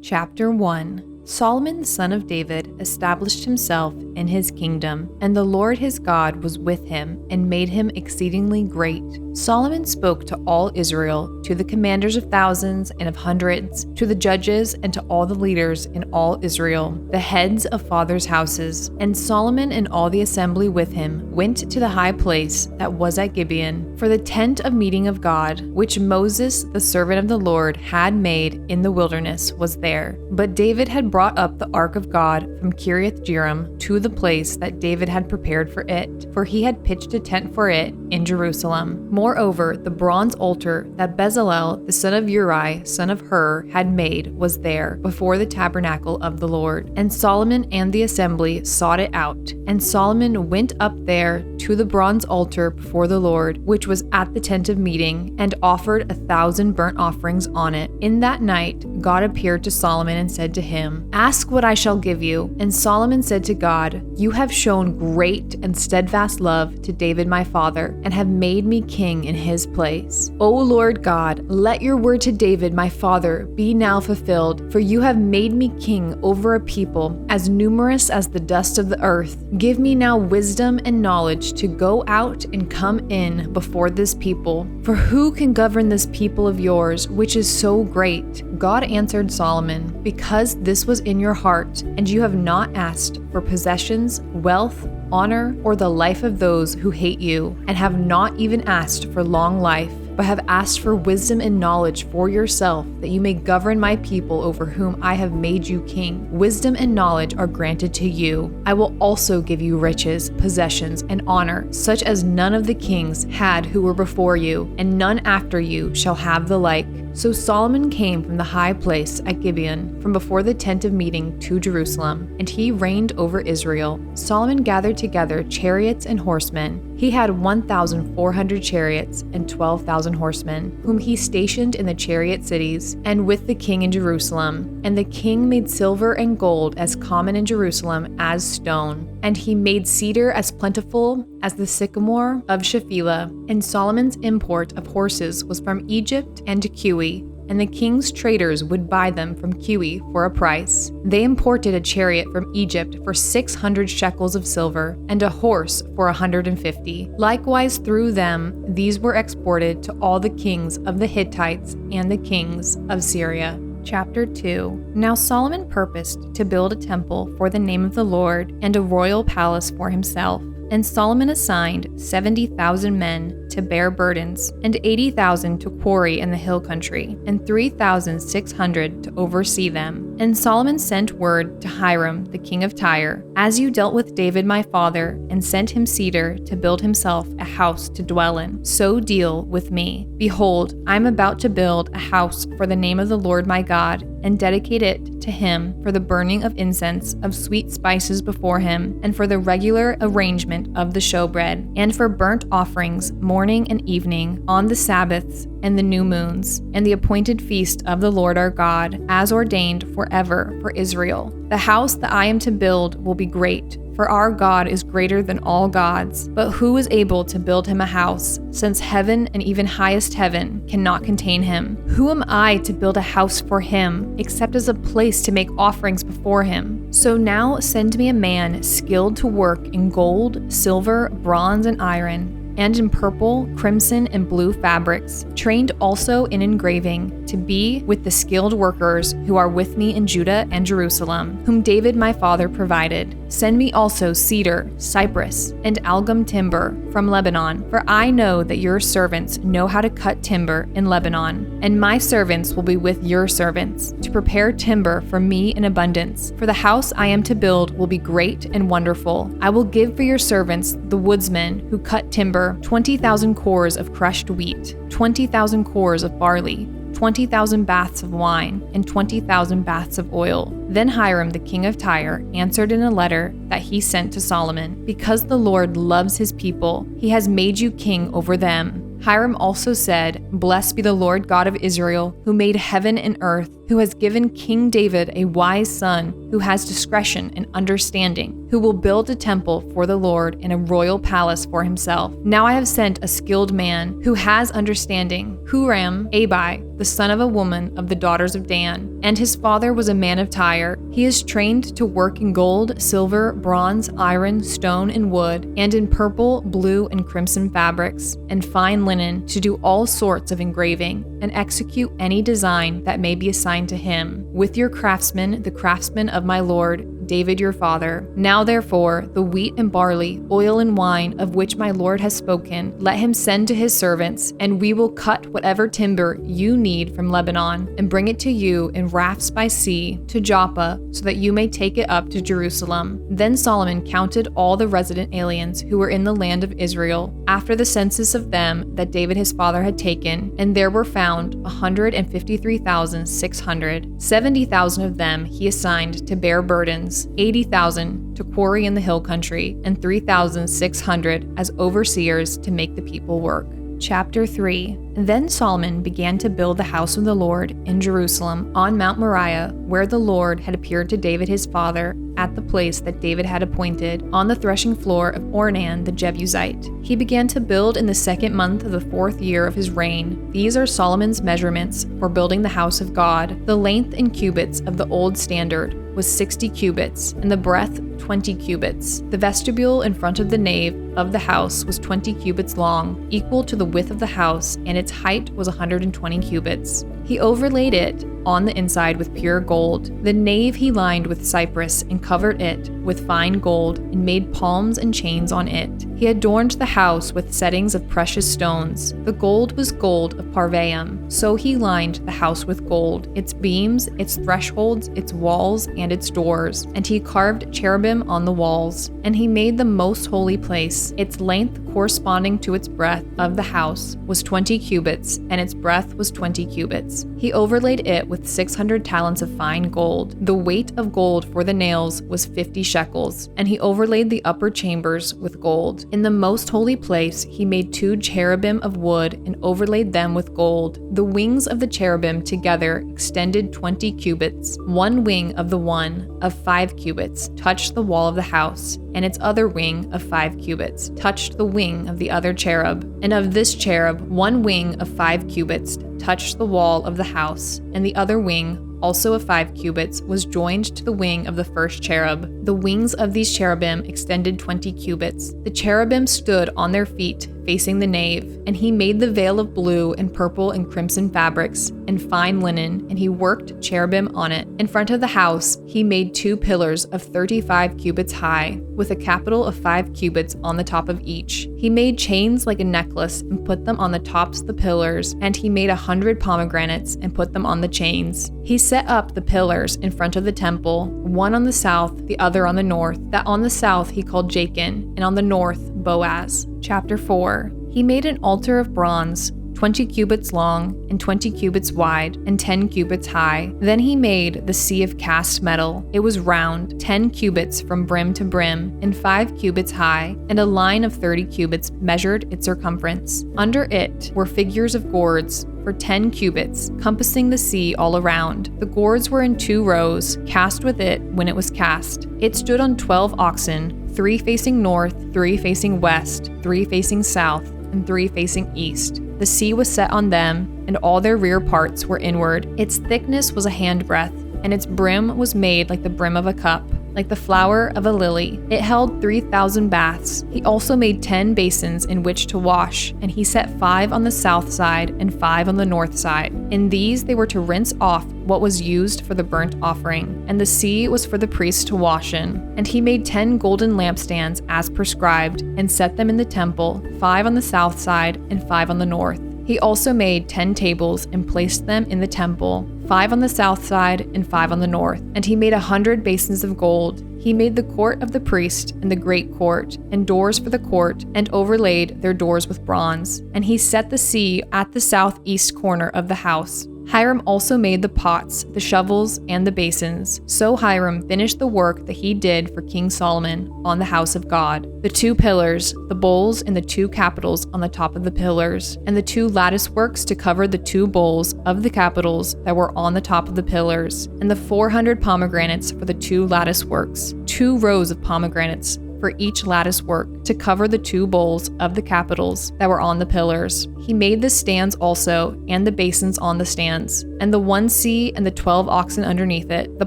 Chapter 1. Solomon, son of David, established himself in his kingdom, and the Lord his God was with him and made him exceedingly great. Solomon spoke to all Israel, to the commanders of thousands and of hundreds, to the judges and to all the leaders in all Israel, the heads of fathers' houses. And Solomon and all the assembly with him went to the high place that was at Gibeon, for the tent of meeting of God, which Moses, the servant of the Lord, had made in the wilderness, was there. But David had brought up the ark of God from Kiriath-jearim to the place that David had prepared for it, for he had pitched a tent for it in Jerusalem. Moreover, the bronze altar that Bezalel, the son of Uri, son of Hur, had made was there before the tabernacle of the Lord. And Solomon and the assembly sought it out. And Solomon went up there to the bronze altar before the Lord, which was at the tent of meeting, and offered 1,000 burnt offerings on it. In that night, God appeared to Solomon and said to him, "Ask what I shall give you." And Solomon said to God, "You have shown great and steadfast love to David my father, and have made me king in his place. O Lord God, let your word to David my father be now fulfilled, for you have made me king over a people as numerous as the dust of the earth. Give me now wisdom and knowledge to go out and come in before this people. For who can govern this people of yours, which is so great?" God answered Solomon, "Because this was in your heart, and you have not asked for possessions, wealth, honor, or the life of those who hate you, and have not even asked for long life, but have asked for wisdom and knowledge for yourself, that you may govern my people over whom I have made you king. Wisdom and knowledge are granted to you. I will also give you riches, possessions, and honor, such as none of the kings had who were before you, and none after you shall have the like." So Solomon came from the high place at Gibeon, from before the tent of meeting to Jerusalem, and he reigned over Israel. Solomon gathered together chariots and horsemen. He had 1,400 chariots and 12,000 horsemen, whom he stationed in the chariot cities, and with the king in Jerusalem. And the king made silver and gold as common in Jerusalem as stone. And he made cedar as plentiful as the sycamore of Shephelah. And Solomon's import of horses was from Egypt and Cuwe, and the king's traders would buy them from Cuwe for a price. They imported a chariot from Egypt for 600 shekels of silver, and a horse for 150. Likewise through them these were exported to all the kings of the Hittites and the kings of Syria. Chapter 2. Now Solomon purposed to build a temple for the name of the Lord, and a royal palace for himself. And Solomon assigned 70,000 men to bear burdens, and 80,000 to quarry in the hill country, and 3,600 to oversee them. And Solomon sent word to Hiram, the king of Tyre, "As you dealt with David my father, and sent him cedar to build himself a house to dwell in, so deal with me. Behold, I am about to build a house for the name of the Lord my God, and dedicate it to him for the burning of incense, of sweet spices before him, and for the regular arrangement of the showbread, and for burnt offerings morning and evening, on the Sabbaths and the new moons, and the appointed feast of the Lord our God, as ordained forever for Israel. The house that I am to build will be great, for our God is greater than all gods. But who is able to build him a house, since heaven and even highest heaven cannot contain him? Who am I to build a house for him, except as a place to make offerings before him? So now send me a man skilled to work in gold, silver, bronze, and iron, and in purple, crimson, and blue fabrics, trained also in engraving, to be with the skilled workers who are with me in Judah and Jerusalem, whom David my father provided. Send me also cedar, cypress, and algum timber from Lebanon, for I know that your servants know how to cut timber in Lebanon. And my servants will be with your servants, to prepare timber for me in abundance. For the house I am to build will be great and wonderful. I will give for your servants, the woodsmen who cut timber, 20,000 cores of crushed wheat, 20,000 cores of barley, 20,000 baths of wine, and 20,000 baths of oil. Then Hiram the king of Tyre answered in a letter that he sent to Solomon, "Because the Lord loves his people, he has made you king over them." Hiram also said, "Blessed be the Lord God of Israel, who made heaven and earth, who has given King David a wise son, who has discretion and understanding, who will build a temple for the Lord and a royal palace for himself. Now I have sent a skilled man who has understanding, Huram-Abi, the son of a woman of the daughters of Dan, and his father was a man of Tyre. He is trained to work in gold, silver, bronze, iron, stone, and wood, and in purple, blue, and crimson fabrics, and fine linen, to do all sorts of engraving, and execute any design that may be assigned to him, with your craftsmen, the craftsmen of my lord, David your father. Now therefore, the wheat and barley, oil and wine, of which my lord has spoken, let him send to his servants, and we will cut whatever timber you need from Lebanon, and bring it to you in rafts by sea to Joppa, so that you may take it up to Jerusalem. Then Solomon counted all the resident aliens who were in the land of Israel, after the census of them that David his father had taken, and there were found 153,600. 70,000 of them he assigned to bear burdens, 80,000 to quarry in the hill country, and 3,600 as overseers to make the people work. Chapter 3. Then Solomon began to build the house of the Lord in Jerusalem on Mount Moriah, where the Lord had appeared to David his father, at the place that David had appointed, on the threshing floor of Ornan the Jebusite. He began to build in the 2nd month of the 4th year of his reign. These are Solomon's measurements for building the house of God. The length in cubits of the old standard was 60 cubits, and the breadth 20 cubits. The vestibule in front of the nave of the house was 20 cubits long, equal to the width of the house, and its height was 120 cubits. He overlaid it on the inside with pure gold. The nave he lined with cypress and covered it with fine gold, and made palms and chains on it. He adorned the house with settings of precious stones. The gold was gold of Parvaim, so he lined the house with gold, its beams, its thresholds, its walls, and its doors. And he carved cherubim on the walls. And he made the most holy place. Its length corresponding to its breadth of the house was 20 cubits, and its breadth was 20 cubits. He overlaid it with 600 talents of fine gold. The weight of gold for the nails was 50 shekels, and he overlaid the upper chambers with gold. In the most holy place he made 2 cherubim of wood and overlaid them with gold. The wings of the cherubim together extended 20 cubits. One wing of the one of 5 cubits touched the wall of the house, and its other wing of 5 cubits touched the wing of the other cherub. And of this cherub, one wing of 5 cubits touched the wall of the house, and the other wing, also of 5 cubits, was joined to the wing of the first cherub. The wings of these cherubim extended 20 cubits. The cherubim stood on their feet, facing the nave, and he made the veil of blue and purple and crimson fabrics and fine linen, and he worked cherubim on it. In front of the house he made 2 pillars of 35 cubits high, with a capital of 5 cubits on the top of each. He made chains like a necklace and put them on the tops of the pillars, and he made 100 pomegranates and put them on the chains. He set up the pillars in front of the temple, one on the south, the other on the north. That on the south he called Jachin, and on the north Boaz. Chapter 4. He made an altar of bronze, 20 cubits long and 20 cubits wide and 10 cubits high. Then he made the sea of cast metal. It was round, 10 cubits from brim to brim, and 5 cubits high, and a line of 30 cubits measured its circumference. Under it were figures of gourds for 10 cubits, compassing the sea all around. The gourds were in 2 rows, cast with it when it was cast. It stood on 12 oxen, 3 facing north, 3 facing west, 3 facing south, and 3 facing east. The sea was set on them, and all their rear parts were inward. Its thickness was a handbreadth, and its brim was made like the brim of a cup, like the flower of a lily. It held 3,000 baths. He also made 10 basins in which to wash, and he set 5 on the south side and 5 on the north side. In these they were to rinse off what was used for the burnt offering, and the sea was for the priests to wash in. And he made 10 golden lampstands as prescribed, and set them in the temple, 5 on the south side and 5 on the north. He also made 10 tables and placed them in the temple, 5 on the south side and 5 on the north. And he made 100 basins of gold. He made the court of the priest and the great court, and doors for the court, and overlaid their doors with bronze. And he set the sea at the southeast corner of the house. Hiram also made the pots, the shovels, and the basins. So Hiram finished the work that he did for King Solomon on the house of God: the 2 pillars, the bowls, and the 2 capitals on the top of the pillars, and the 2 lattice works to cover the 2 bowls of the capitals that were on the top of the pillars, and the 400 pomegranates for the 2 lattice works, 2 rows of pomegranates for each lattice work to cover the 2 bowls of the capitals that were on the pillars. He made the stands also, and the basins on the stands, and the 1 sea and the 12 oxen underneath it, the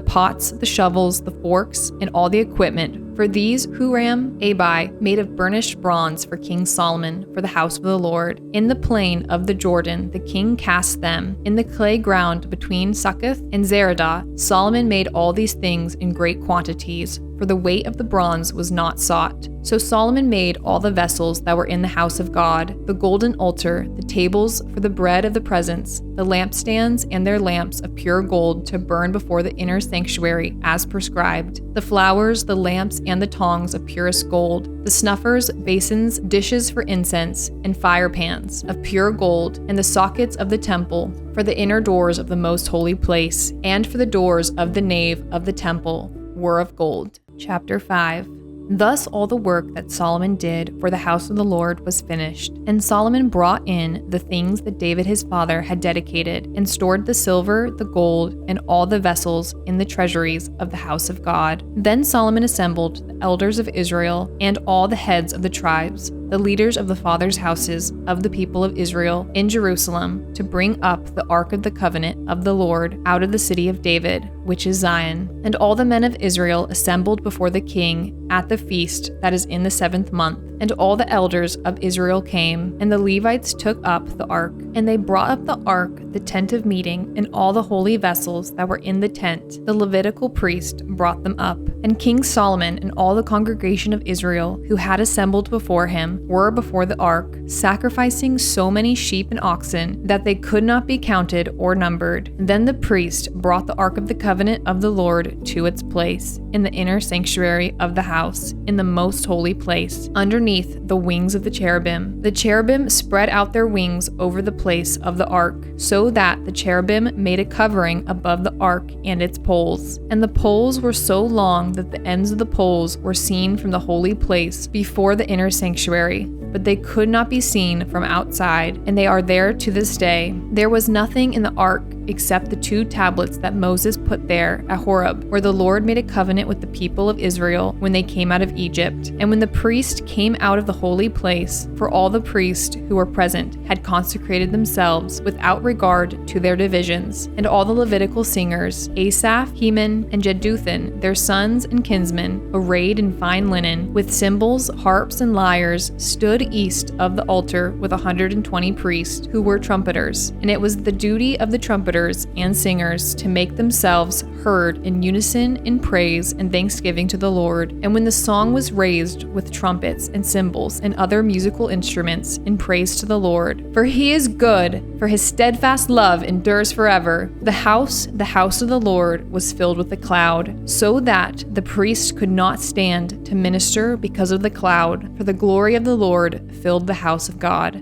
pots, the shovels, the forks, and all the equipment. For these Huram Abi made of burnished bronze for King Solomon for the house of the Lord. In the plain of the Jordan the king cast them, in the clay ground between Succoth and Zeradah. Solomon made all these things in great quantities, for the weight of the bronze was not sought. So Solomon made all the vessels that were in the house of God: the golden altar, the tables for the bread of the presence, the lampstands and their lamps of pure gold to burn before the inner sanctuary as prescribed, the flowers, the lamps, and the tongs of purest gold, the snuffers, basins, dishes for incense, and fire pans of pure gold, and the sockets of the temple for the inner doors of the most holy place, and for the doors of the nave of the temple were of gold. Chapter 5. Thus all the work that Solomon did for the house of the Lord was finished. And Solomon brought in the things that David his father had dedicated, and stored the silver, the gold, and all the vessels in the treasuries of the house of God. Then Solomon assembled the elders of Israel and all the heads of the tribes, the leaders of the fathers' houses of the people of Israel in Jerusalem, to bring up the ark of the covenant of the Lord out of the city of David, which is Zion. And all the men of Israel assembled before the king at the feast that is in the 7th month. And all the elders of Israel came, and the Levites took up the ark. And they brought up the ark, the tent of meeting, and all the holy vessels that were in the tent. The Levitical priest brought them up. And King Solomon and all the congregation of Israel who had assembled before him were before the ark, sacrificing so many sheep and oxen that they could not be counted or numbered. Then the priest brought the ark of the covenant of the Lord to its place in the inner sanctuary of the house, in the most holy place, underneath the wings of the cherubim. The cherubim spread out their wings over the place of the ark, so that the cherubim made a covering above the ark and its poles. And the poles were so long that the ends of the poles were seen from the holy place before the inner sanctuary, but they could not be seen from outside, and they are there to this day. There was nothing in the ark except the 2 tablets that Moses put there at Horeb, where the Lord made a covenant with the people of Israel when they came out of Egypt. And when the priest came out of the holy place, for all the priests who were present had consecrated themselves without regard to their divisions, and all the Levitical singers, Asaph, Heman, and Jeduthun, their sons and kinsmen, arrayed in fine linen, with cymbals, harps, and lyres, stood east of the altar with 120 priests who were trumpeters. And it was the duty of the trumpeters and singers to make themselves heard in unison in praise and thanksgiving to the Lord. And when the song was raised with trumpets and cymbals and other musical instruments in praise to the Lord, for he is good, for his steadfast love endures forever, the house of the Lord was filled with a cloud, so that the priest could not stand to minister because of the cloud, for the glory of the Lord filled the house of God.